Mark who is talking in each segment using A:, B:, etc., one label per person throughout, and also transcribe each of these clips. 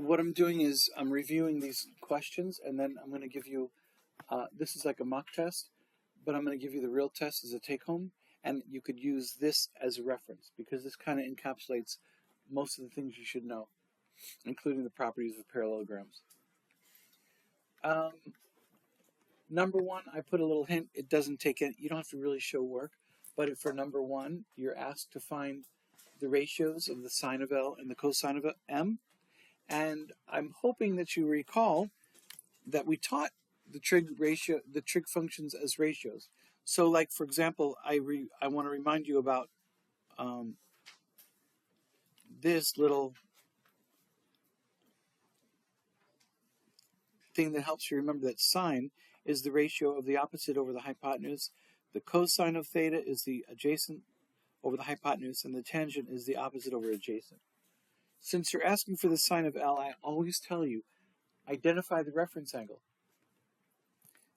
A: what I'm doing is I'm reviewing these questions, and then I'm going to give you, this is like a mock test, but I'm going to give you the real test as a take-home, and you could use this as a reference, because this kind of encapsulates most of the things you should know, including the properties of parallelograms. Number one, I put a little hint. It doesn't take it. You don't have to really show work, but for number one, you're asked to find the ratios of the sine of L and the cosine of M. And I'm hoping that you recall that we taught the trig functions as ratios. So, like for example, I want to remind you about this little thing that helps you remember that sine is the ratio of the opposite over the hypotenuse. The cosine of theta is the adjacent over the hypotenuse, and the tangent is the opposite over adjacent. Since you're asking for the sine of L, I always tell you, identify the reference angle.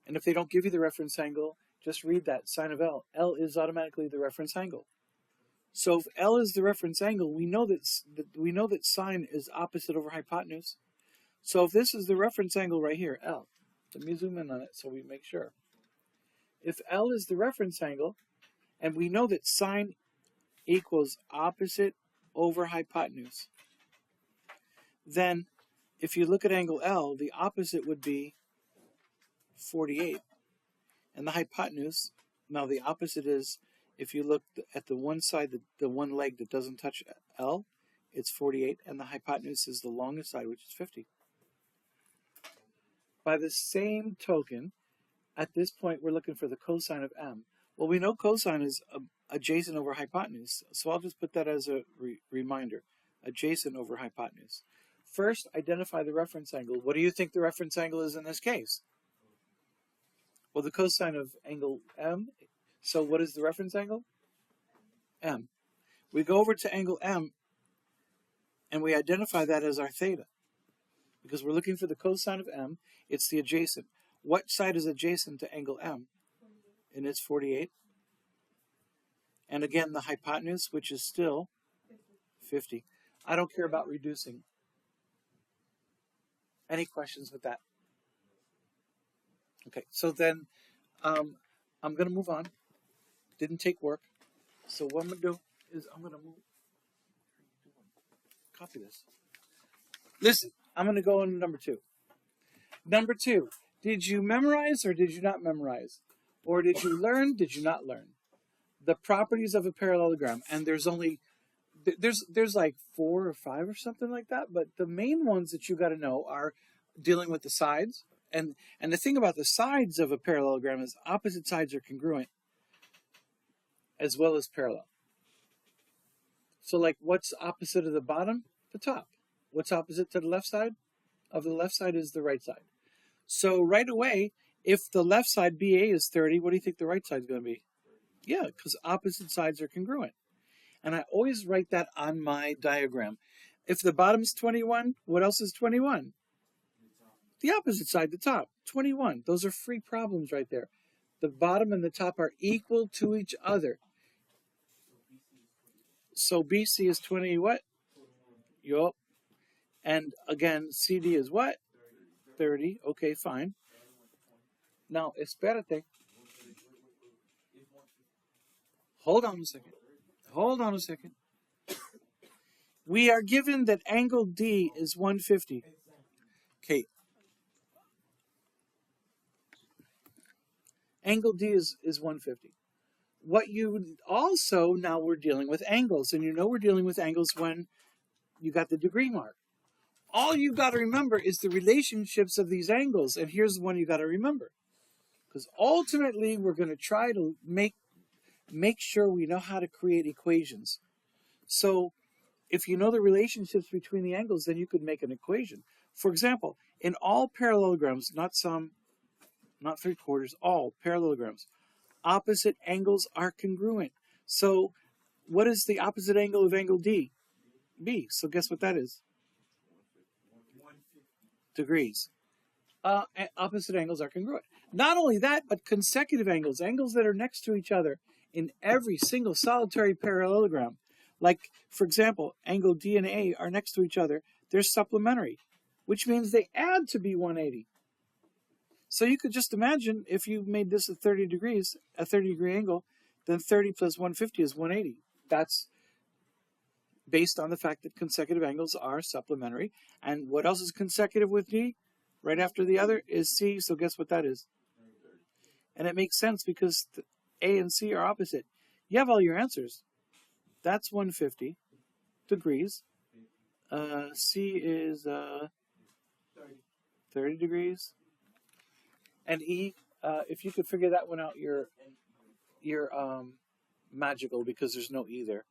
A: And if they don't give you the reference angle, just read that, sine of L. L is automatically the reference angle. So if L is the reference angle, we know that sine is opposite over hypotenuse. So if this is the reference angle right here, L, let me zoom in on it so we make sure. If L is the reference angle, and we know that sine equals opposite over hypotenuse, then if you look at angle L, the opposite would be 48. And the hypotenuse, now the opposite is, if you look at the one side, the one leg that doesn't touch L, it's 48, and the hypotenuse is the longest side, which is 50. By the same token, at this point, we're looking for the cosine of M. Well, we know cosine is adjacent over hypotenuse, so I'll just put that as a reminder, adjacent over hypotenuse. First, identify the reference angle. What do you think the reference angle is in this case? Well, the cosine of angle M. So what is the reference angle? M. We go over to angle M, and we identify that as our theta, because we're looking for the cosine of M. It's the adjacent. What side is adjacent to angle M? And it's 48. And again, the hypotenuse, which is still 50. I don't care about reducing. Any questions with that? Okay, so then I'm going to move on. Didn't take work. So what I'm going to do is I'm going to move. Copy this. Listen, I'm going to go on to number two. Number two, did you memorize or did you not memorize? Or did you learn, did you not learn? The properties of a parallelogram. And there's only, there's like 4 or 5 or something like that. But the main ones that you got to know are dealing with the sides. And the thing about the sides of a parallelogram is opposite sides are congruent as well as parallel. So like what's opposite of the bottom? The top. What's opposite to the left side? Of the left side is the right side. So right away, if the left side BA is 30, what do you think the right side is going to be? Yeah, because opposite sides are congruent. And I always write that on my diagram. If the bottom is 21, what else is 21? The opposite side, the top, 21. Those are free problems right there. The bottom and the top are equal to each other. So BC is 20 what? Yup. And again, CD is what? 30. Okay, fine. Now, espérate. Hold on a second. Hold on a second. We are given that angle D is 150. Okay. Angle D is 150. What you also, now we're dealing with angles, and you know we're dealing with angles when you got the degree mark. All you got to remember is the relationships of these angles, and here's the one you got to remember. Because ultimately, we're going to try to make sure we know how to create equations. So if you know the relationships between the angles, then you could make an equation. For example, in all parallelograms, not some, not 3/4, all parallelograms, opposite angles are congruent. So what is the opposite angle of angle D? B. So guess what that is? Degrees. Opposite angles are congruent. Not only that, but consecutive angles, angles that are next to each other in every single solitary parallelogram. Like, for example, angle D and A are next to each other. They're supplementary. which means they add to be 180. So you could just imagine if you made this at 30 degrees, a 30-degree angle, then 30 plus 150 is 180. That's based on the fact that consecutive angles are supplementary. And what else is consecutive with D? Right after the other is C, so guess what that is? And it makes sense because A and C are opposite. You have all your answers. That's 150 degrees. C is 30 degrees. And E, if you could figure that one out, you're magical because there's no E there.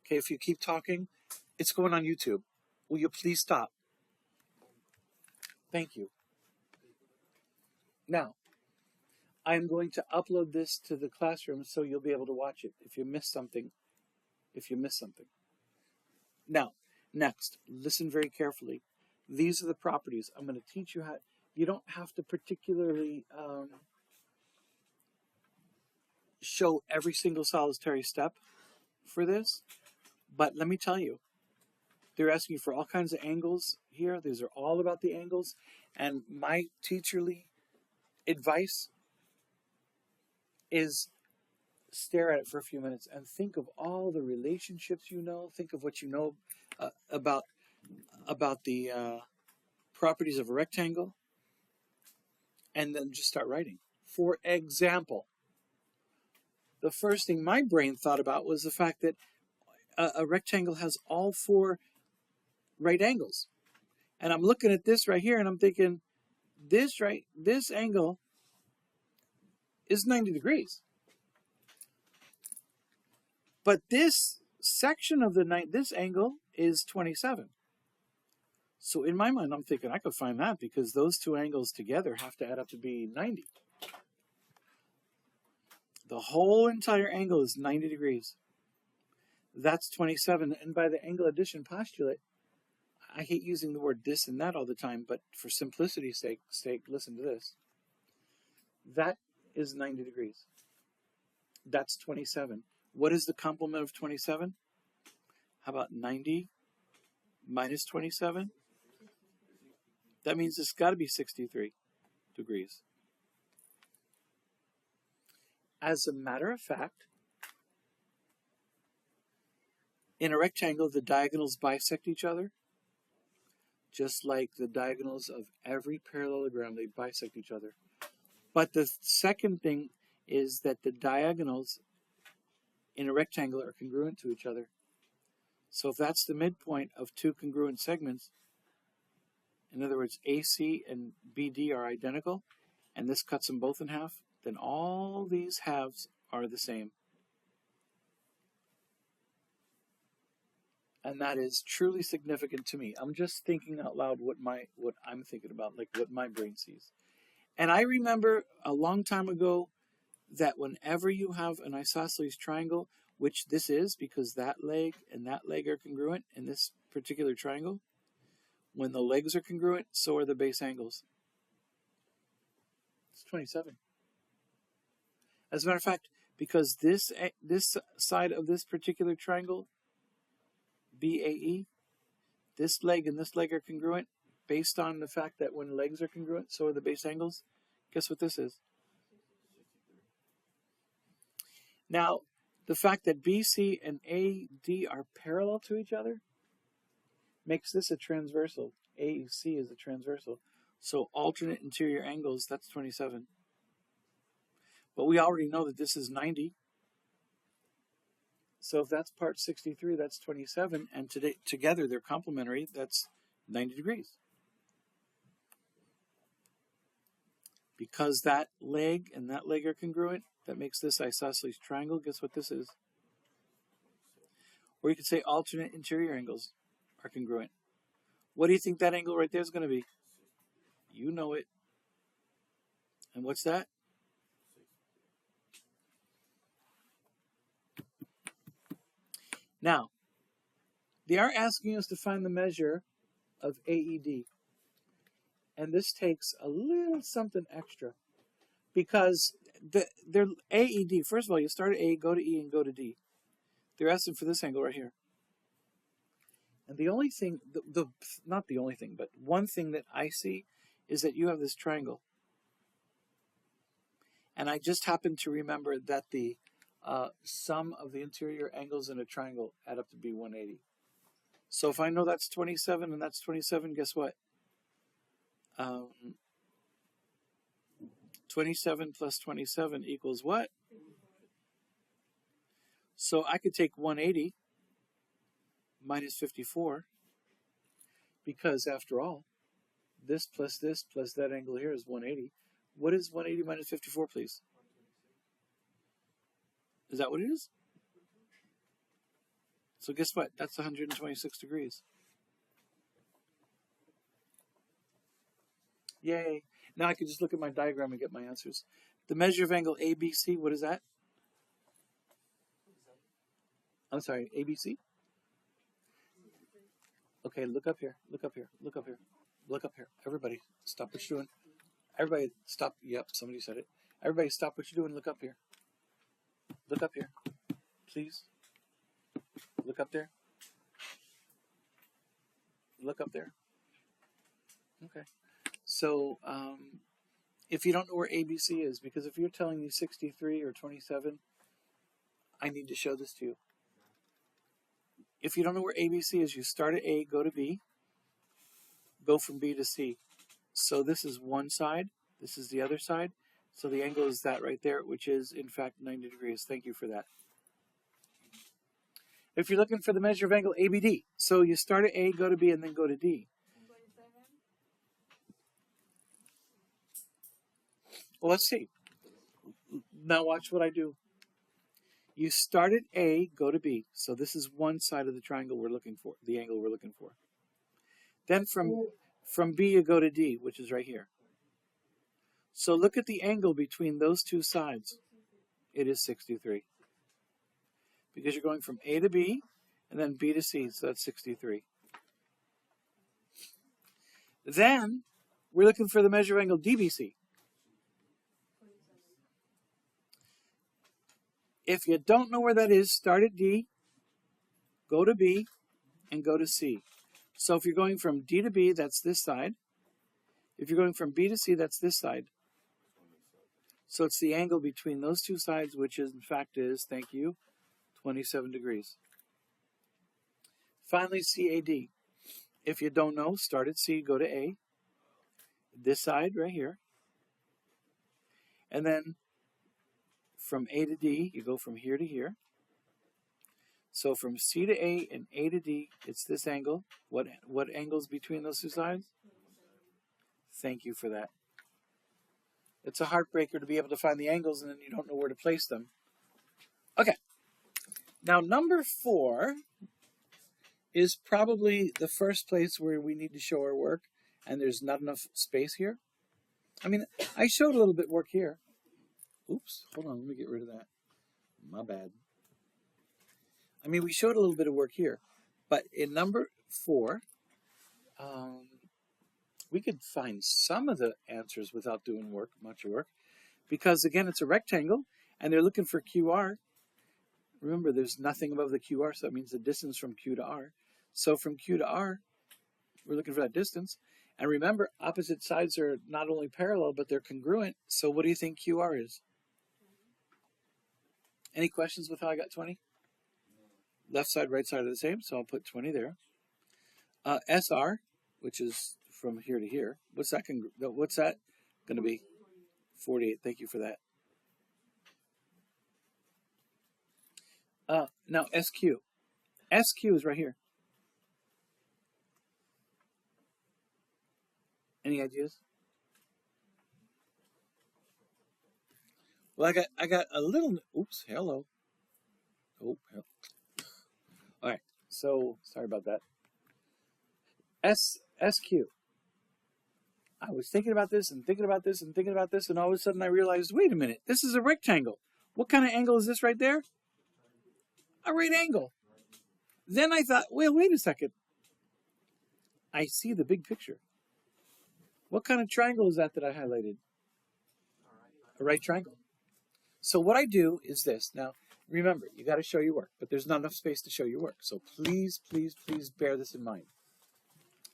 A: Okay, if you keep talking, it's going on YouTube. Will you please stop? Thank you. Now, I'm going to upload this to the classroom so you'll be able to watch it if you miss something. Now, next, listen very carefully. These are the properties. I'm going to teach you how. You don't have to particularly show every single solitary step for this, but let me tell you, they're asking you for all kinds of angles here. These are all about the angles, and my teacherly advice is stare at it for a few minutes and think of all the relationships you know. Think of what you know about the properties of a rectangle, and then just start writing. For example, the first thing my brain thought about was the fact that a rectangle has all four right angles. And I'm looking at this right here and I'm thinking, this angle is 90 degrees. But this section of this angle is 27. So in my mind, I'm thinking I could find that because those two angles together have to add up to be 90. The whole entire angle is 90 degrees. That's 27. And by the angle addition postulate, I hate using the word this and that all the time, but for simplicity's sake, listen to this. That is 90 degrees. That's 27. What is the complement of 27? How about 90 minus 27? That means it's got to be 63 degrees. As a matter of fact, in a rectangle, the diagonals bisect each other, just like the diagonals of every parallelogram, they bisect each other. But the second thing is that the diagonals in a rectangle are congruent to each other. So if that's the midpoint of two congruent segments, in other words, AC and BD are identical, and this cuts them both in half, then all these halves are the same. And that is truly significant to me. I'm just thinking out loud what I'm thinking about, like what my brain sees. And I remember a long time ago that whenever you have an isosceles triangle, which this is because that leg and that leg are congruent in this particular triangle, when the legs are congruent, so are the base angles. It's 27. As a matter of fact, because this side of this particular triangle, BAE, this leg and this leg are congruent based on the fact that when legs are congruent, so are the base angles. Guess what this is? Now, the fact that BC and AD are parallel to each other makes this a transversal. AC is a transversal. So alternate interior angles, that's 27. But we already know that this is 90. So if that's part 63, that's 27. And together they're complementary. That's 90 degrees. Because that leg and that leg are congruent, that makes this isosceles triangle. Guess what this is? Or you could say alternate interior angles are congruent. What do you think that angle right there is going to be? You know it. And what's that? Now, they are asking us to find the measure of AED. And this takes a little something extra. Because they're AED, first of all, you start at A, go to E, and go to D. They're asking for this angle right here. And the only thing, not the only thing, but one thing that I see is that you have this triangle. And I just happen to remember that the sum of the interior angles in a triangle add up to be 180. So if I know that's 27 and that's 27, guess what? 27 plus 27 equals what? So I could take 180 minus 54, because after all, this plus that angle here is 180. What is 180 minus 54, please? Is that what it is? So guess what? That's 126 degrees. Yay. Now I can just look at my diagram and get my answers. The measure of angle ABC, what is that? I'm sorry, ABC? Okay, look up here, look up here, look up here, look up here. Everybody, stop what you're doing. Everybody, stop. Yep, somebody said it. Everybody, stop what you're doing. Look up here. Look up here, please. Look up there. Look up there. Okay. So, if you don't know where ABC is, because if you're telling me 63 or 27, I need to show this to you. If you don't know where ABC is, you start at A, go to B, go from B to C. So this is one side, this is the other side. So the angle is that right there, which is in fact 90 degrees. Thank you for that. If you're looking for the measure of angle ABD, so you start at A, go to B, and then go to D. Well, let's see. Now watch what I do. You start at A, go to B. So this is one side of the triangle we're looking for, the angle we're looking for. Then from B, you go to D, which is right here. So look at the angle between those two sides. It is 63. Because you're going from A to B, and then B to C, so that's 63. Then, we're looking for the measure of angle DBC. If you don't know where that is, start at D, go to B, and go to C. So if you're going from D to B, that's this side. If you're going from B to C, that's this side. So it's the angle between those two sides, which is, in fact is, thank you, 27 degrees. Finally, CAD. If you don't know, start at C, go to A. This side right here. And then from A to D, you go from here to here. So from C to A and A to D, it's this angle. What angle's between those two sides? Thank you for that. It's a heartbreaker to be able to find the angles and then you don't know where to place them. Okay. Now number 4 is probably the first place where we need to show our work, and there's not enough space here. I mean, I showed a little bit work here. Oops, hold on, let me get rid of that. My bad. I mean, we showed a little bit of work here, but in number 4, we could find some of the answers without doing much work, because again, it's a rectangle, and they're looking for QR. Remember, there's nothing above the QR, so that means the distance from Q to R. So from Q to R, we're looking for that distance. And remember, opposite sides are not only parallel, but they're congruent. So what do you think QR is? Any questions with how I got 20? Left side, right side are the same, so I'll put 20 there. SR, which is from here to here. What's that going to be? 48. Thank you for that. Now SQ. SQ is right here. Any ideas? Well, I got a little. Oops. Hello. Oh. Hell. All right. So sorry about that. SQ. I was thinking about this and thinking about this and thinking about this, and all of a sudden I realized, wait a minute, this is a rectangle. What kind of angle is this right there? A right angle. Then I thought, well, wait a second. I see the big picture. What kind of triangle is that I highlighted? A right triangle. So what I do is this. Now, Remember, you got to show your work, but there's not enough space to show your work. So please, please, please bear this in mind.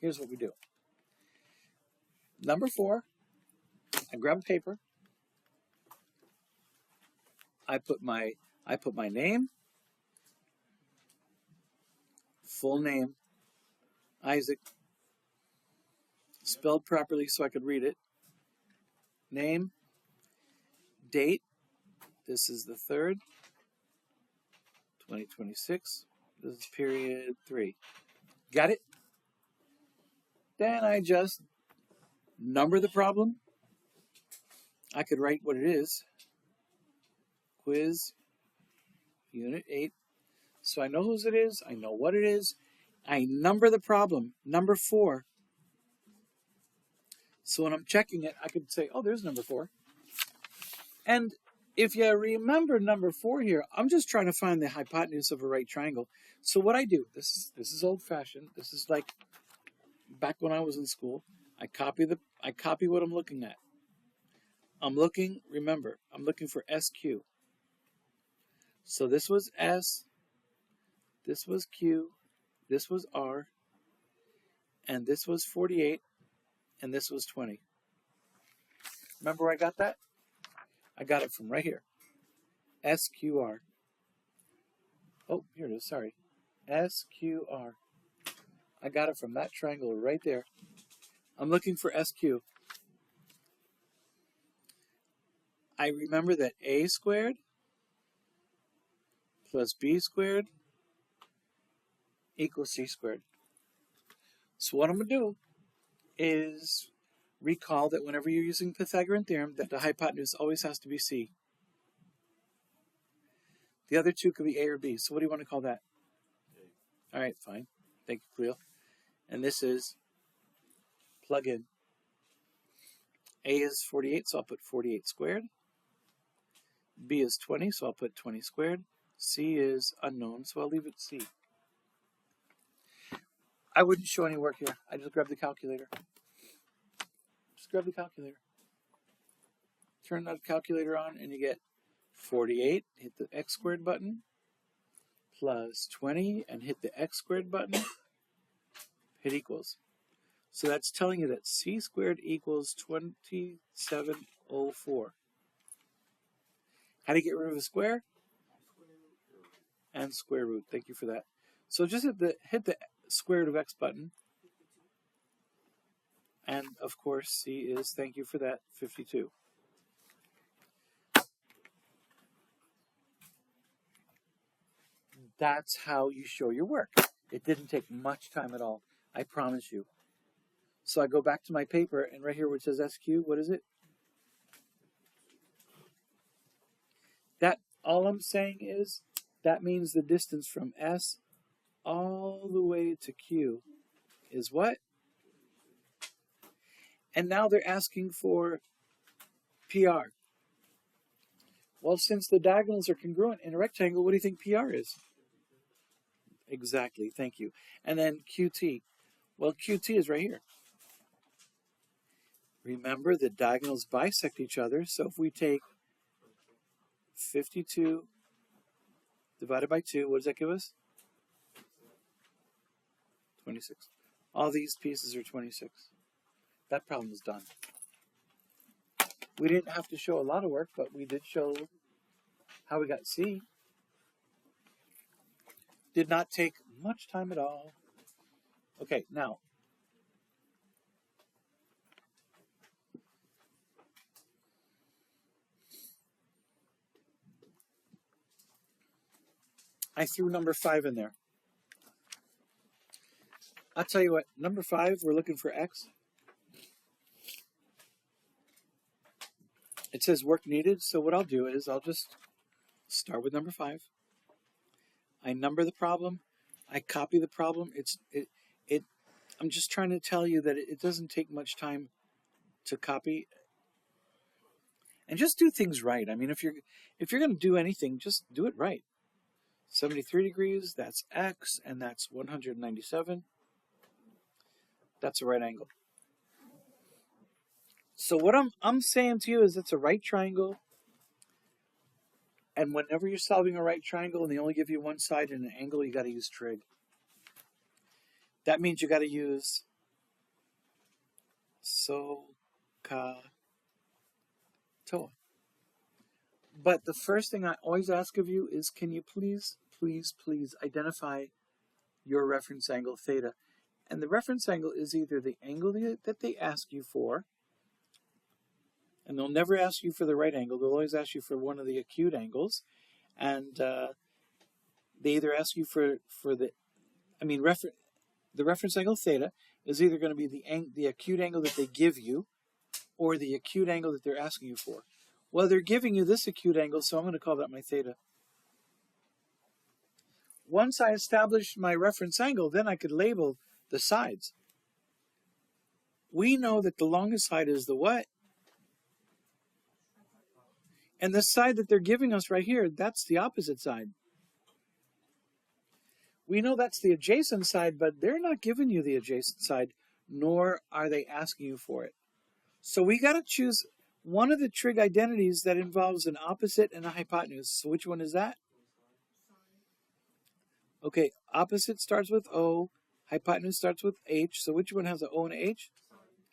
A: Here's what we do. Number 4, I grab a paper. I put my name, full name, Isaac, spelled properly so I could read it. Name, date. This is the 3rd, 2026. This is period 3. Got it? Then I just number the problem. I could write what it is. Quiz, unit 8. So I know whose it is. I know what it is. I number the problem. Number 4. So when I'm checking it, I could say, oh, there's number 4. And if you remember number 4 here, I'm just trying to find the hypotenuse of a right triangle. So what I do, this is old-fashioned. This is like back when I was in school. I copy what I'm looking at. Remember, I'm looking for SQ. So this was S, this was Q, this was R, and this was 48, and this was 20. Remember where I got that? I got it from right here. SQR. Oh, here it is, sorry. SQR. I got it from that triangle right there. I'm looking for SQ. I remember that A squared plus B squared equals C squared. So what I'm going to do is recall that whenever you're using Pythagorean theorem, that the hypotenuse always has to be C. The other two could be A or B. So what do you want to call that? A. All right, fine. Thank you, Cleo. And this is plug in. A is 48, so I'll put 48 squared. B is 20, so I'll put 20 squared. C is unknown, so I'll leave it C. I wouldn't show any work here. I just grab the calculator. Just grab the calculator. Turn that calculator on, and you get 48. Hit the x squared button. Plus 20, and hit the x squared button. Hit equals. So that's telling you that C squared equals 2704. How do you get rid of a square? And square root. Thank you for that. So just hit the square root of x button. And of course, C is, thank you for that, 52. That's how you show your work. It didn't take much time at all. I promise you. So I go back to my paper, and right here where it says SQ, what is it? That, all I'm saying is, that means the distance from S all the way to Q is what? And now they're asking for PR. Well, since the diagonals are congruent in a rectangle, what do you think PR is? Exactly, thank you. And then QT. Well, QT is right here. Remember, the diagonals bisect each other, so if we take 52 divided by 2, what does that give us? 26. All these pieces are 26. That problem is done. We didn't have to show a lot of work, but we did show how we got C. Did not take much time at all. Okay, now, I threw number 5 in there. I'll tell you what, number 5, we're looking for X. It says work needed, so what I'll do is I'll just start with number 5. I number the problem. I copy the problem. I'm just trying to tell you that it doesn't take much time to copy. And just do things right. I mean, if you're going to do anything, just do it right. 73 degrees, that's X, and that's 197. That's a right angle. So what I'm saying to you is it's a right triangle. And whenever you're solving a right triangle and they only give you one side and an angle, you got to use trig. That means you got to use SOHCAHTOA. But the first thing I always ask of you is, can you please identify your reference angle theta? And the reference angle is either the angle that they ask you for, and they'll never ask you for the right angle. They'll always ask you for one of the acute angles. And they either ask you for the reference angle theta is either going to be the acute angle that they give you or the acute angle that they're asking you for. Well, they're giving you this acute angle, so I'm going to call that my theta. Once I established my reference angle, then I could label the sides. We know that the longest side is the what? And the side that they're giving us right here, that's the opposite side. We know that's the adjacent side, but they're not giving you the adjacent side, nor are they asking you for it. So we got to choose one of the trig identities that involves an opposite and a hypotenuse. So which one is that? Okay, opposite starts with O, hypotenuse starts with H. So which one has an O and an H?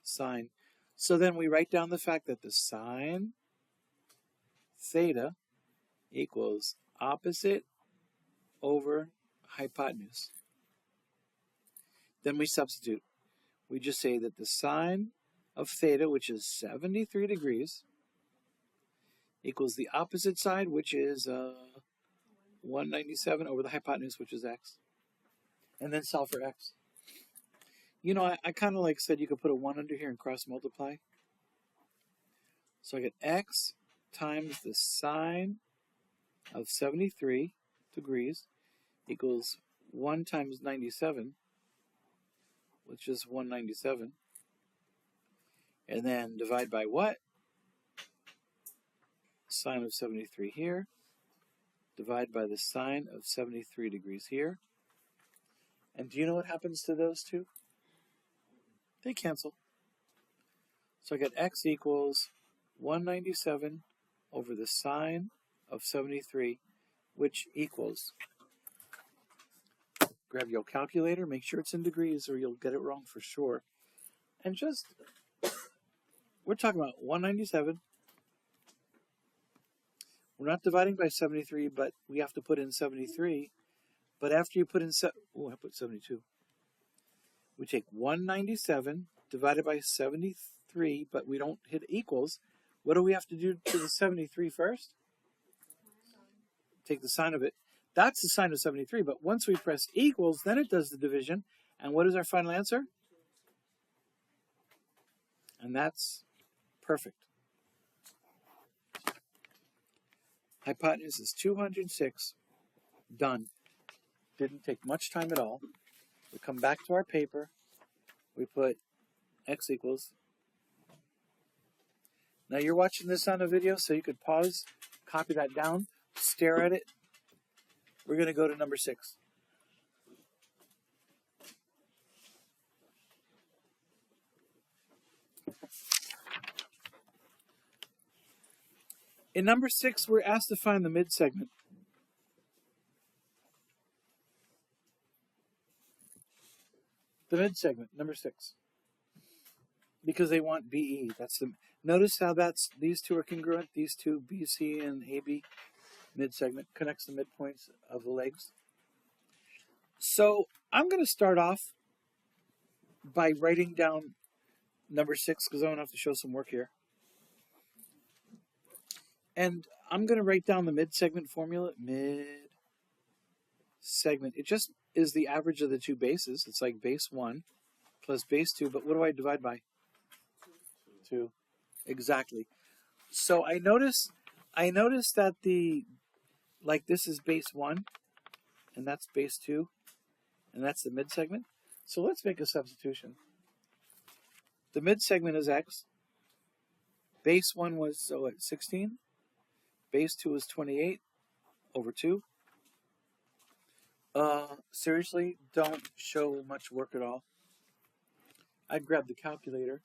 A: Sine. So then we write down the fact that the sine theta equals opposite over hypotenuse. Then we substitute. We just say that the sine of theta, which is 73 degrees, equals the opposite side, which is 197 over the hypotenuse, which is x. And then solve for x. You know, I kind of said you could put a 1 under here and cross multiply. So I get x times the sine of 73 degrees equals 1 times 97, which is 197. And then divide by what? Sine of 73 here. Divide by the sine of 73 degrees here. And do you know what happens to those two? They cancel. So I get x equals 197 over the sine of 73, which equals, grab your calculator, make sure it's in degrees or you'll get it wrong for sure. And just, we're talking about 197. We're not dividing by 73, but we have to put in 73. But after you put in, I put 72. We take 197 divided by 73, but we don't hit equals. What do we have to do to the 73 first? Take the sine of it. That's the sine of 73, but once we press equals, then it does the division. And what is our final answer? And that's perfect. Hypotenuse is 206. Done. Didn't take much time at all. We come back to our paper. We put x equals. Now you're watching this on a video, so you could pause, copy that down, stare at it. We're going to go to number 6. In number 6, we're asked to find the midsegment. The midsegment, number 6. Because they want BE. That's the. Notice how these two are congruent. These two, BC and AB, midsegment, connects the midpoints of the legs. So I'm going to start off by writing down number 6 because I want to have to show some work here. And I'm going to write down the midsegment formula. Midsegment. It just is the average of the two bases. It's like base 1 plus base 2. But what do I divide by? 2. Exactly. So I notice that this is base 1, and that's base 2, and that's the midsegment. So let's make a substitution. The midsegment is x. Base 1 was 16. Base 2 is 28 over 2. Seriously, don't show much work at all. I'd grab the calculator.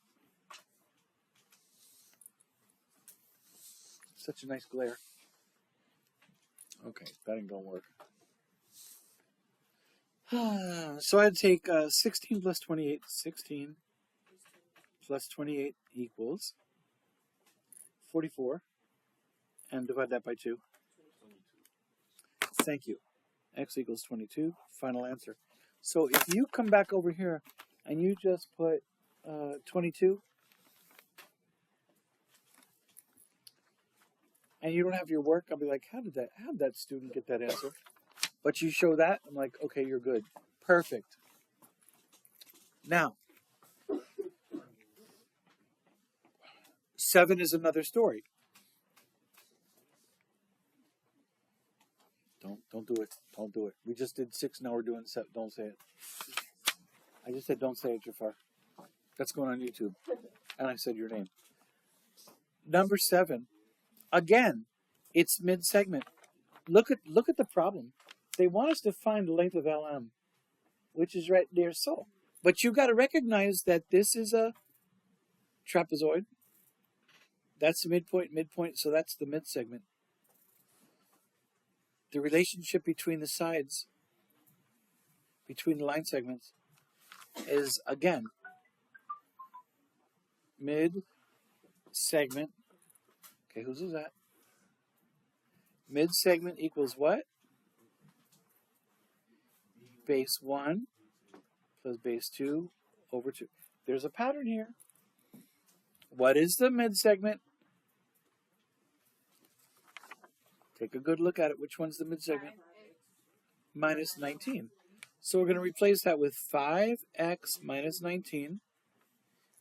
A: Such a nice glare. Okay, that ain't gonna work. So I'd take 16 plus 28. 16 plus 28 equals 44. And divide that by 2. Thank you. X equals 22. Final answer. So if you come back over here and you just put 22, and you don't have your work, I'll be like, how did that student get that answer? But you show that, I'm like, okay, you're good. Perfect. Now, 7 is another story. Don't do it. Don't do it. We just did 6, now we're doing 7. Don't say it. I just said don't say it, Jafar. That's going on YouTube. And I said your name. Number 7. Again, it's mid-segment. Look at the problem. They want us to find the length of LM, which is right there so. But you got to recognize that this is a trapezoid. That's the midpoint, so that's the mid-segment. The relationship between the sides, between the line segments, is, again, mid-segment. Okay, whose is that? Mid-segment equals what? Base 1 plus base 2 over 2. There's a pattern here. What is the mid-segment? Take a good look at it. Which one's the mid-segment? Minus 19. So we're going to replace that with 5x minus 19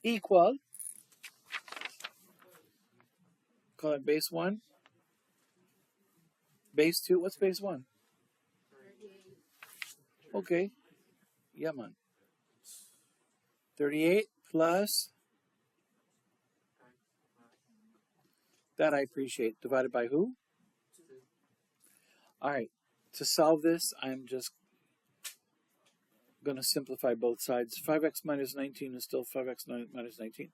A: equal, call it base 1. Base 2, what's base 1? Okay, yeah, man. 38 plus, that I appreciate, divided by who? All right, to solve this, I'm just going to simplify both sides. 5x minus 19 is still 5x minus 19.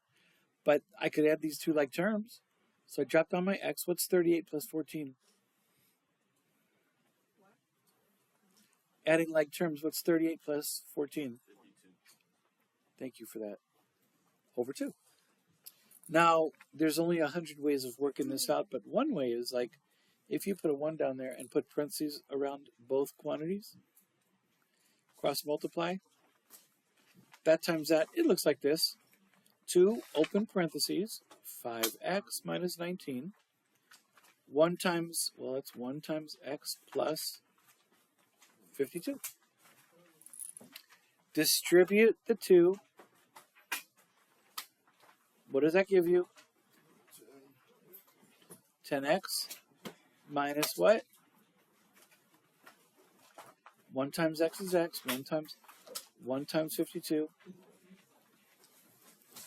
A: But I could add these two like terms. So I dropped down my x. What's 38 plus 14? Adding like terms, what's 38 plus 14? 52. Thank you for that. Over 2. Now, there's only 100 ways of working this out, but one way is like, if you put a 1 down there and put parentheses around both quantities, cross multiply, that times that, it looks like this. 2, open parentheses, 5x minus 19, 1 times, well, it's 1 times x plus 52. Distribute the 2. What does that give you? 10x minus what? 1 times x is x, 1 times 52.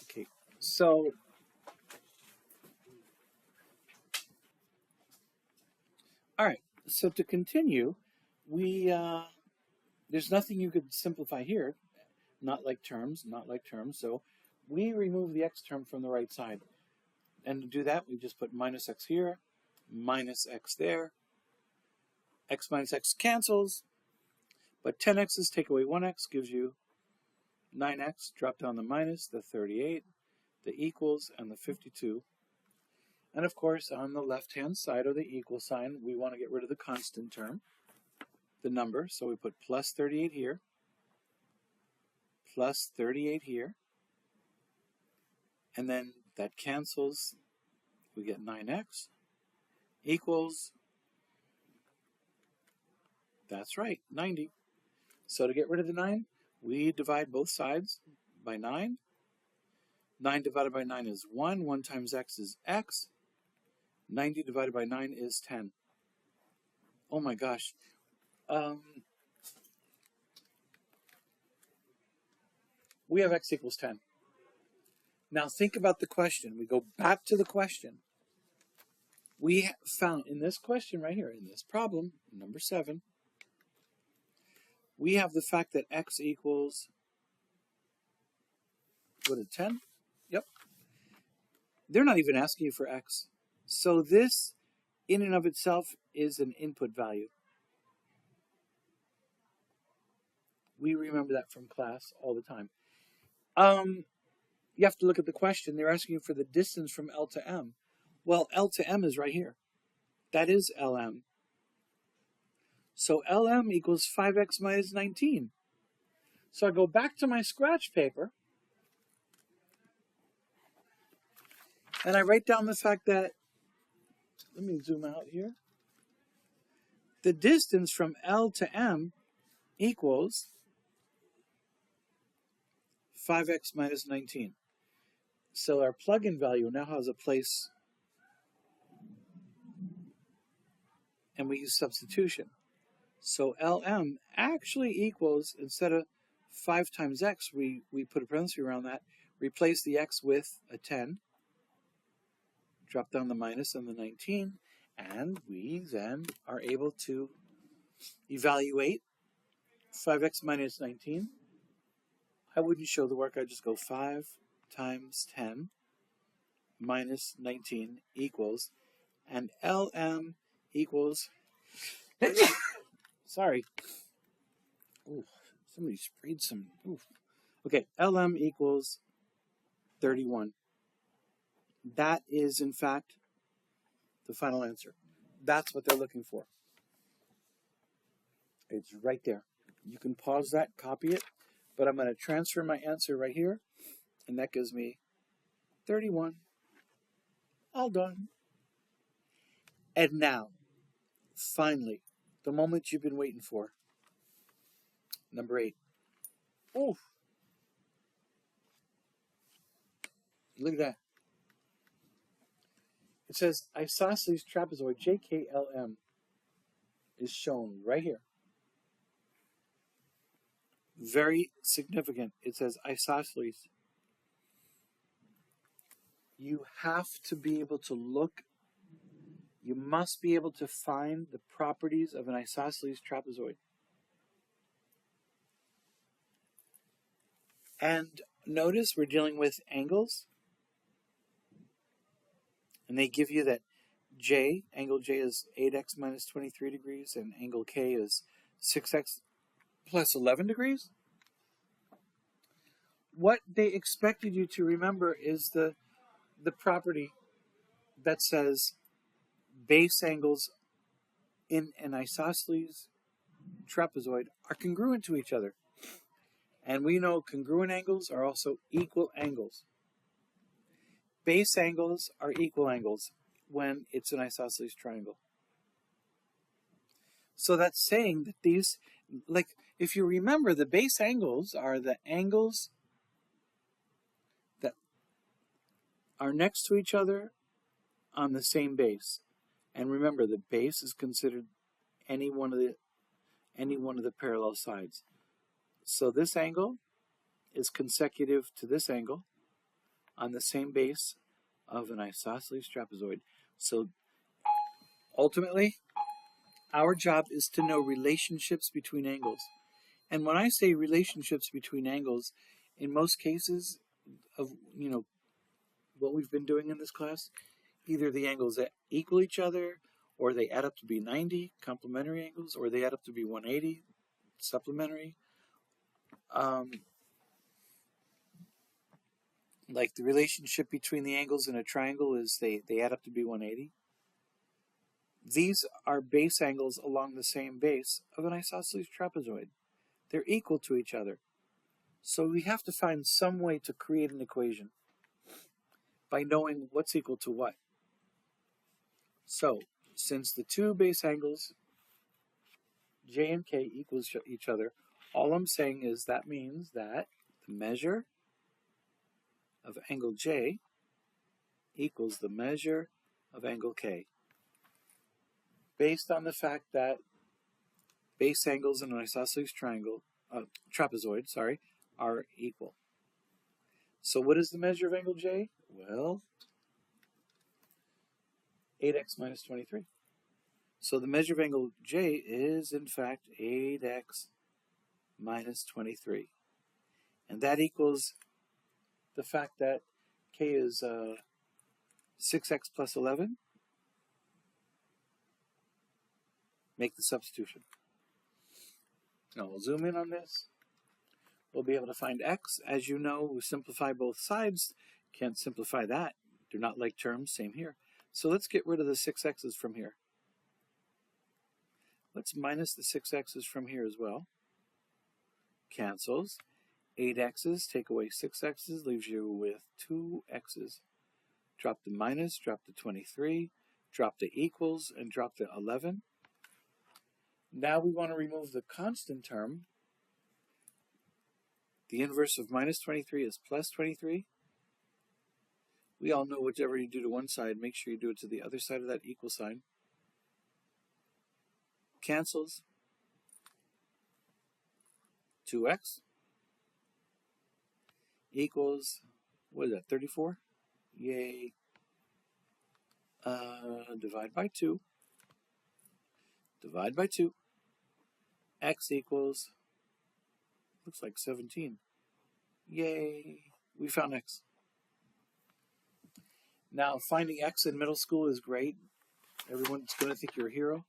A: Okay, so all right, so to continue, there's nothing you could simplify here, not like terms, so we remove the x term from the right side. And to do that, we just put minus x here, minus x there. X minus x cancels, but 10x's take away 1x gives you 9x. Drop down the minus, the 38, the equals, and the 52. And of course, on the left-hand side of the equal sign, we want to get rid of the constant term, the number. So we put plus 38 here, plus 38 here, and then that cancels. We get 9x equals, that's right, 90. So to get rid of the 9, we divide both sides by 9. 9 divided by 9 is 1. 1 times x is x. 90 divided by 9 is 10. Oh my gosh. We have x equals 10. Now think about the question. We go back to the question. We found in this question right here, in this problem, number 7, we have the fact that x equals, what is it, 10? Yep. They're not even asking you for x. So this, in and of itself, is an input value. We remember that from class all the time. You have to look at the question. They're asking you for the distance from L to M. Well, L to M is right here. That is LM. So LM equals 5x minus 19. So I go back to my scratch paper, and I write down the fact that, let me zoom out here. The distance from L to M equals 5x minus 19. So our plug-in value now has a place, and we use substitution. So LM actually equals, instead of 5 times x, we put a parenthesis around that, replace the x with a 10, drop down the minus and the 19, and we then are able to evaluate 5x minus 19. I wouldn't show the work, I'd just go 5 times 10 minus 19 equals, and LM equals, sorry, ooh, somebody sprayed some, ooh. Okay, LM equals 31. That is, in fact, the final answer. That's what they're looking for. It's right there. You can pause that, copy it, but I'm going to transfer my answer right here, and that gives me 31. All done. And now, finally, the moment you've been waiting for. Number 8. Oh, look at that. It says isosceles trapezoid JKLM is shown right here. Very significant. It says isosceles. You have to be able to look. You must be able to find the properties of an isosceles trapezoid. And notice we're dealing with angles. And they give you that angle J is 8x minus 23 degrees, and angle K is 6x plus 11 degrees. What they expected you to remember is the property that says base angles in an isosceles trapezoid are congruent to each other. And we know congruent angles are also equal angles. Base angles are equal angles when it's an isosceles triangle. So that's saying that these, like, if you remember, the base angles are the angles that are next to each other on the same base. And remember, the base is considered any one of the parallel sides. So this angle is consecutive to this angle on the same base of an isosceles trapezoid. So ultimately, our job is to know relationships between angles. And when I say relationships between angles, in most cases of what we've been doing in this class, either the angles that equal each other, or they add up to be 90, complementary angles, or they add up to be 180, supplementary. Like the relationship between the angles in a triangle is they add up to be 180. These are base angles along the same base of an isosceles trapezoid. They're equal to each other. So we have to find some way to create an equation by knowing what's equal to what. So, since the two base angles, J and K, equals each other, all I'm saying is that means that the measure of angle J equals the measure of angle K, based on the fact that base angles in an isosceles trapezoid, are equal. So what is the measure of angle J? Well, 8x minus 23. So the measure of angle J is, in fact, 8x minus 23. And that equals the fact that K is 6x plus 11. make the substitution. Now we'll zoom in on this. We'll be able to find x. As you know, we simplify both sides. Can't simplify that. They're not like terms, same here. So let's get rid of the 6x's from here. Let's minus the 6x's from here as well. Cancels. 8x's, take away 6x's, leaves you with 2x's. Drop the minus, drop the 23, drop the equals, and drop the 11. Now we want to remove the constant term. The inverse of minus 23 is plus 23. We all know whatever you do to one side, make sure you do it to the other side of that equal sign. Cancels. 2x equals, what is that, 34? Yay. Divide by 2. Divide by 2. X equals, looks like 17. Yay. We found x. Now, finding x in middle school is great. Everyone's going to think you're a hero.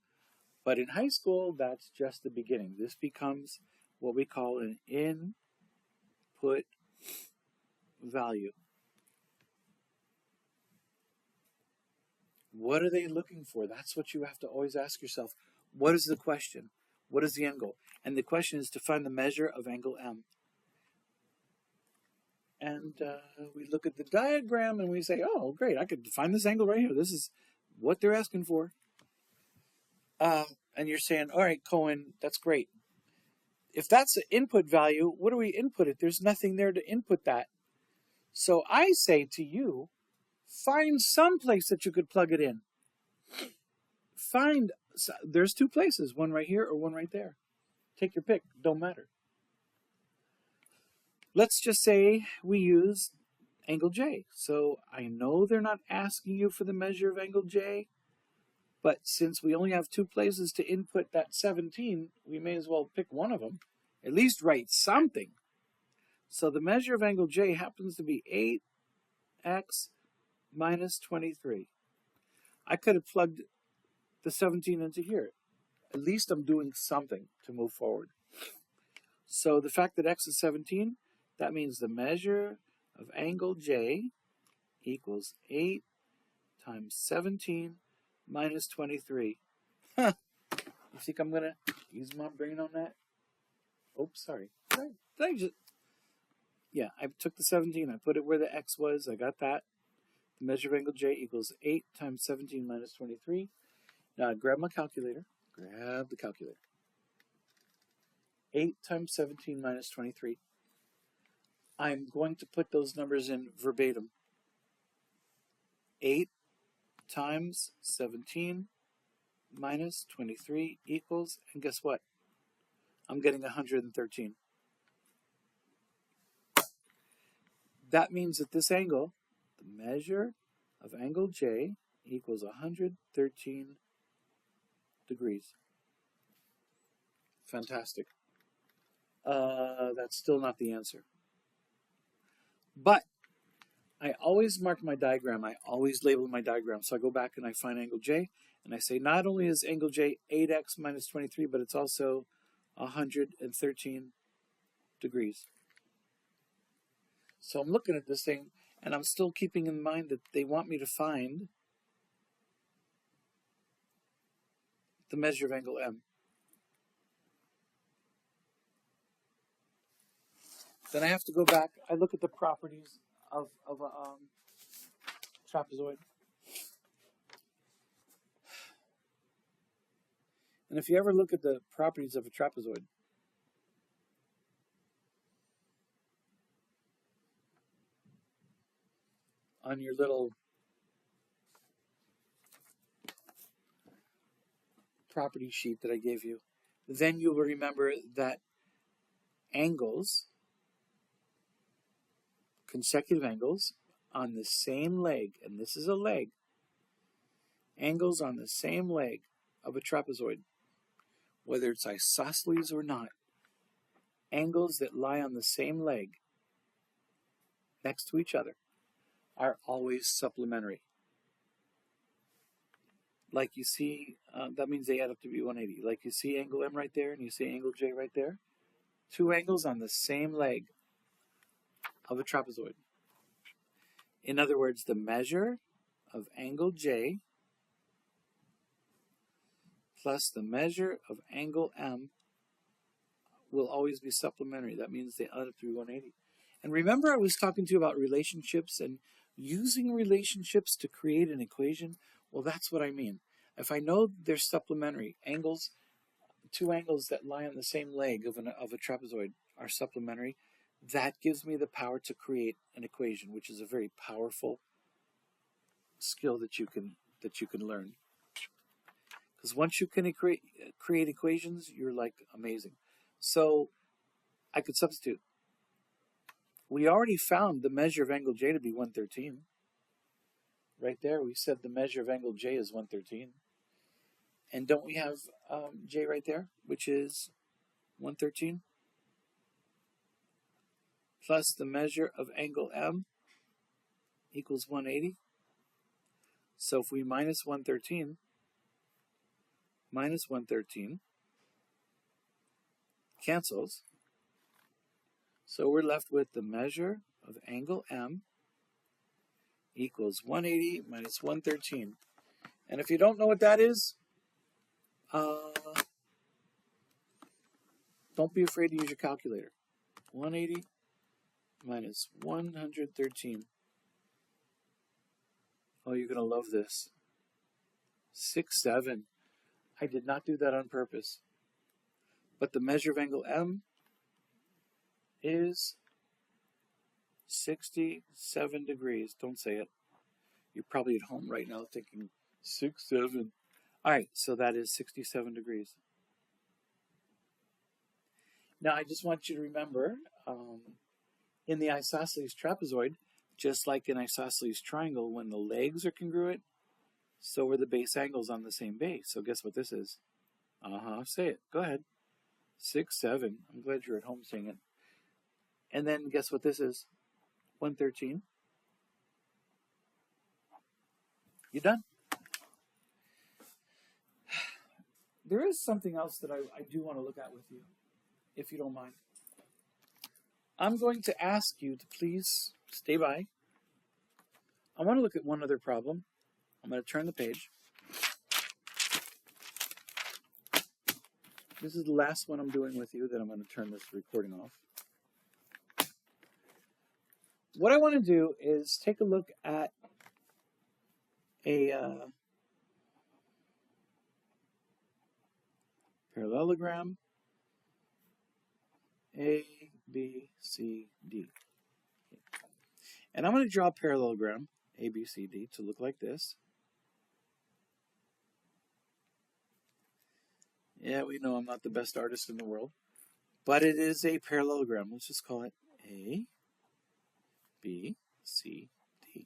A: But in high school, that's just the beginning. This becomes what we call an input value. What are they looking for? That's what you have to always ask yourself. What is the question? What is the end goal? And the question is to find the measure of angle M. And we look at the diagram and we say, oh, great, I could find this angle right here. This is what they're asking for. And you're saying, all right, Cohen, that's great. If that's an input value, what do we input it? There's nothing there to input that. So I say to you, find some place that you could plug it in. There's two places, one right here or one right there. Take your pick, don't matter. Let's just say we use angle J. So I know they're not asking you for the measure of angle J, but since we only have two places to input that 17, we may as well pick one of them. At least write something. So the measure of angle J happens to be 8x minus 23. I could have plugged the 17 into here. At least I'm doing something to move forward. So the fact that x is 17, that means the measure of angle J equals 8 times 17 minus 23. Huh. You think I'm going to use my brain on that? Oops, sorry. Yeah, I took the 17, I put it where the x was, I got that. The measure of angle J equals 8 times 17 minus 23. Now I grab my calculator. Grab the calculator. 8 times 17 minus 23. I'm going to put those numbers in verbatim. 8 times 17 minus 23 equals, and guess what? I'm getting 113. That means that this angle, the measure of angle J, equals 113 degrees. Fantastic. That's still not the answer. But I always mark my diagram. I always label my diagram. So I go back and I find angle J, and I say not only is angle J 8x minus 23, but it's also 113 degrees. So I'm looking at this thing, and I'm still keeping in mind that they want me to find the measure of angle M. Then I have to go back. I look at the properties of a trapezoid. And if you ever look at the properties of a trapezoid, on your little property sheet that I gave you, then you will remember that angles, consecutive angles on the same leg, and this is a leg, angles on the same leg of a trapezoid, whether it's isosceles or not, angles that lie on the same leg next to each other are always supplementary. like you see, that means they add up to be 180. Like you see angle M right there, and you see angle J right there. Two angles on the same leg of a trapezoid. In other words, the measure of angle J plus the measure of angle M will always be supplementary. That means they add up to be 180. And remember I was talking to you about relationships and using relationships to create an equation? Well, that's what I mean. If I know they're supplementary, angles, two angles that lie on the same leg of a trapezoid are supplementary, that gives me the power to create an equation, which is a very powerful skill that you can learn. Because once you can create equations, you're like amazing. So I could substitute. We already found the measure of angle J to be 113. Right there, we said the measure of angle J is 113. And don't we have J right there, which is 113? Plus the measure of angle M equals 180. So if we minus 113, minus 113 cancels. So we're left with the measure of angle M equals 180 minus 113. And if you don't know what that is, don't be afraid to use your calculator. 180 minus 113. Oh, you're going to love this. 67. I did not do that on purpose. But the measure of angle M is 67 degrees. Don't say it. You're probably at home right now thinking 67. All right, so that is 67 degrees. Now, I just want you to remember, in the isosceles trapezoid, just like in isosceles triangle, when the legs are congruent, so are the base angles on the same base. So guess what this is? Say it. Go ahead. 6, 7. I'm glad you're at home saying it. And then guess what this is? 113. You done? There is something else that I do want to look at with you, if you don't mind. I'm going to ask you to please stay by. I want to look at one other problem. I'm going to turn the page. This is the last one I'm doing with you, then I'm going to turn this recording off. What I want to do is take a look at a parallelogram A, B, C, D. And I'm going to draw a parallelogram A, B, C, D to look like this. Yeah, we know I'm not the best artist in the world, but it is a parallelogram. Let's just call it A, B, C, D.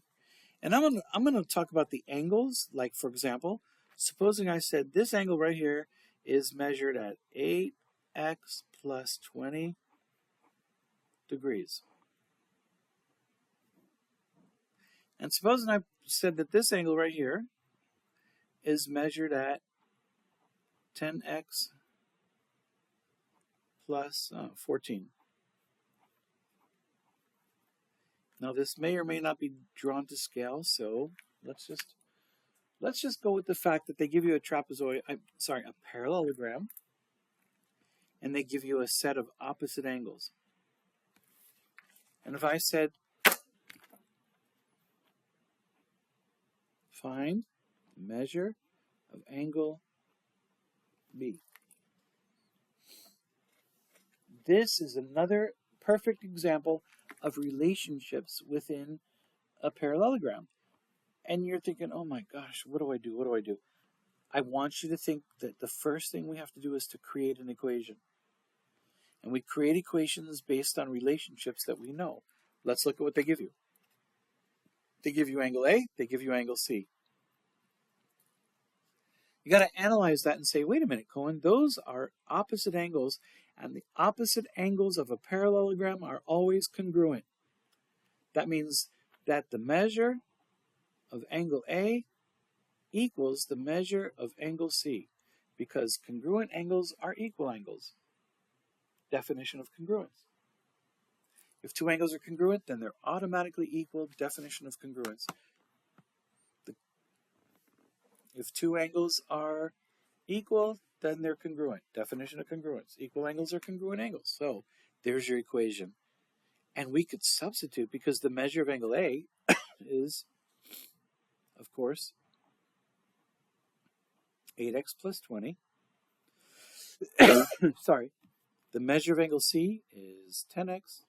A: And I'm going to talk about the angles. Like, for example, supposing I said this angle right here is measured at 8x plus 20 degrees. And supposing I said that this angle right here is measured at 10x plus 14. Now this may or may not be drawn to scale, so let's just go with the fact that they give you a a parallelogram, and they give you a set of opposite angles. And if I said find the measure of angle B. This is another perfect example of relationships within a parallelogram. And you're thinking, oh my gosh, what do I do? What do I do? I want you to think that the first thing we have to do is to create an equation. And we create equations based on relationships that we know. Let's look at what they give you. They give you angle A, they give you angle C. You got to analyze that and say, wait a minute, Cohen, those are opposite angles, and the opposite angles of a parallelogram are always congruent. That means that the measure of angle A equals the measure of angle C, because congruent angles are equal angles. Definition of congruence. If two angles are congruent, then they're automatically equal. Definition of congruence. If two angles are equal, then they're congruent. Definition of congruence. Equal angles are congruent angles. So there's your equation. And we could substitute, because the measure of angle A is, of course, 8x plus 20. Sorry. The measure of angle C is 10x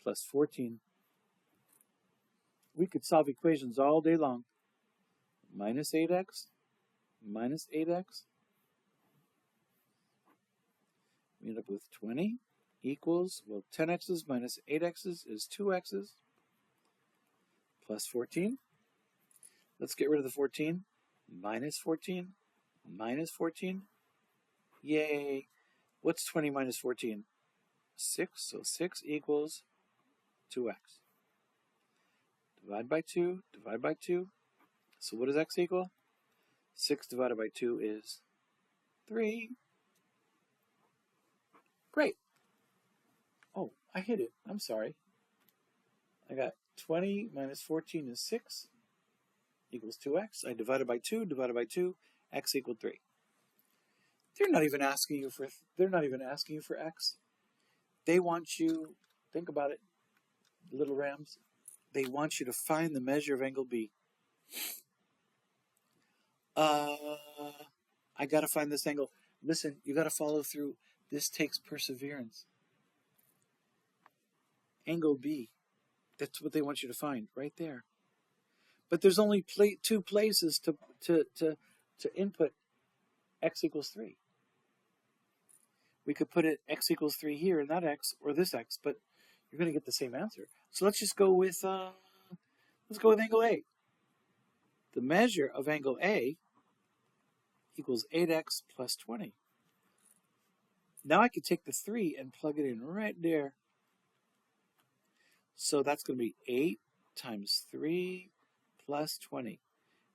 A: plus 14. We could solve equations all day long. Minus 8x minus 8x. We end up with 20 equals, well, 10x's minus 8x's is 2x's plus 14. Let's get rid of the 14. Minus 14 minus 14. Yay. What's 20 minus 14? 6. So 6 equals 2x. Divide by 2. Divide by 2. So what does x equal? 6 divided by 2 is 3. Great. Oh, I hit it. I'm sorry. I got 20 minus 14 is 6 equals 2x. I divided by 2, x equaled 3. They're not even asking you for x. They want you, think about it, little rams. They want you to find the measure of angle B. I got to find this angle. Listen, you got to follow through. This takes perseverance. Angle B. That's what they want you to find right there. But there's only two places to input x equals 3. We could put it x equals 3 here and that x, or this x, but you're going to get the same answer. So let's just go with angle A. The measure of angle A equals 8x plus 20. Now I could take the 3 and plug it in right there. So that's going to be 8 times 3 plus 20.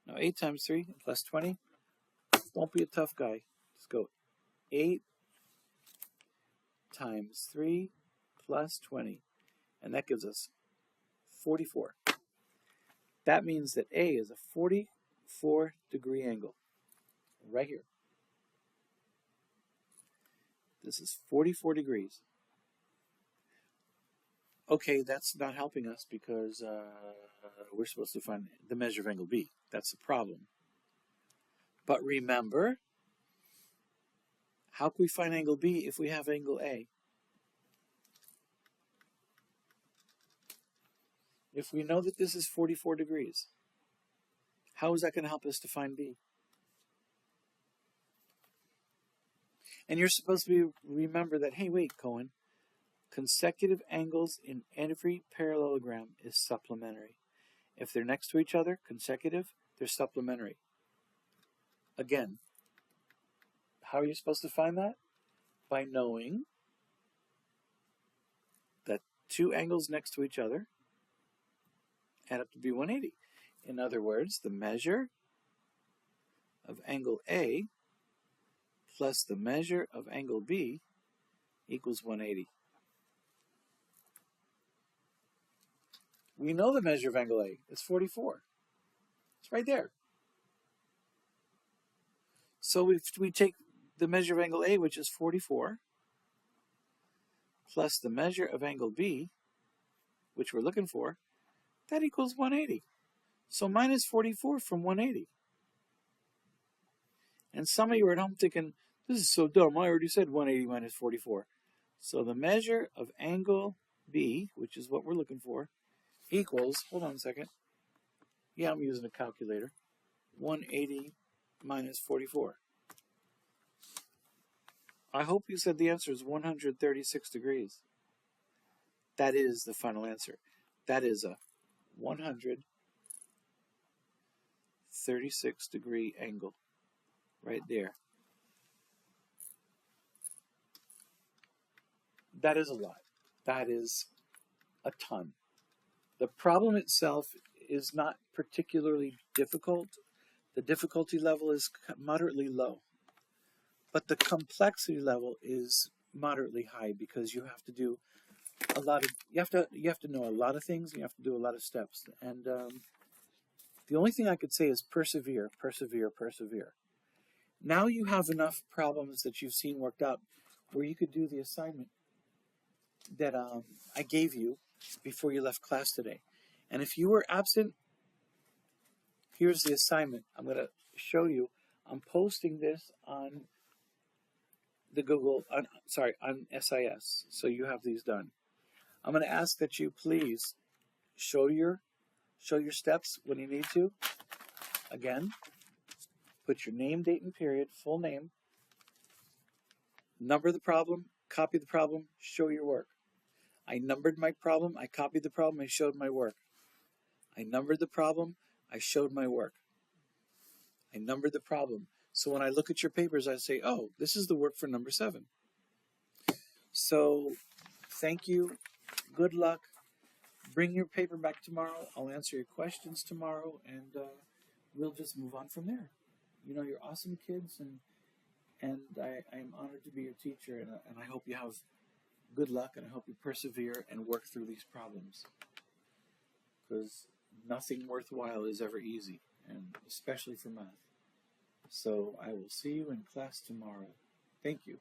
A: Now 8 times 3 plus 20 won't be a tough guy. Let's go 8 times 3 plus 20. And that gives us 44. That means that A is a 44-degree angle. Right here. This is 44 degrees. Okay, that's not helping us because we're supposed to find the measure of angle B. That's the problem. But remember, how can we find angle B if we have angle A? If we know that this is 44 degrees, how is that going to help us to find B? And you're supposed to remember that, hey, wait, Cohen, consecutive angles in every parallelogram is supplementary. If they're next to each other, consecutive, they're supplementary. Again, how are you supposed to find that? By knowing that two angles next to each other add up to be 180. In other words, the measure of angle A plus the measure of angle B equals 180. We know the measure of angle A is 44. It's right there. So we take the measure of angle A, which is 44, plus the measure of angle B, which we're looking for, that equals 180. So minus 44 from 180. And some of you are at home thinking, this is so dumb. I already said 180 minus 44. So the measure of angle B, which is what we're looking for, equals, hold on a second. Yeah, I'm using a calculator. 180 minus 44. I hope you said the answer is 136 degrees. That is the final answer. That is a 136 degree angle right there. That is a lot. That is a ton. The problem itself is not particularly difficult. The difficulty level is moderately low, but the complexity level is moderately high because you have to do a lot of you have to know a lot of things. And you have to do a lot of steps, and the only thing I could say is persevere, persevere, persevere. Now you have enough problems that you've seen worked out where you could do the assignment that I gave you before you left class today. And if you were absent, here's the assignment. I'm going to show you. I'm posting this on the Google, on SIS, so you have these done. I'm going to ask that you please show your steps when you need to. Again, put your name, date, and period, full name, number the problem, copy the problem, show your work. I numbered my problem, I copied the problem, I showed my work. I numbered the problem, I showed my work. I numbered the problem. So when I look at your papers, I say, oh, this is the work for number 7. So thank you. Good luck. Bring your paper back tomorrow. I'll answer your questions tomorrow, and we'll just move on from there. You know, you're awesome kids, and I am honored to be your teacher, and I hope you have good luck, and I hope you persevere and work through these problems, because nothing worthwhile is ever easy, and especially for math. So I will see you in class tomorrow. Thank you.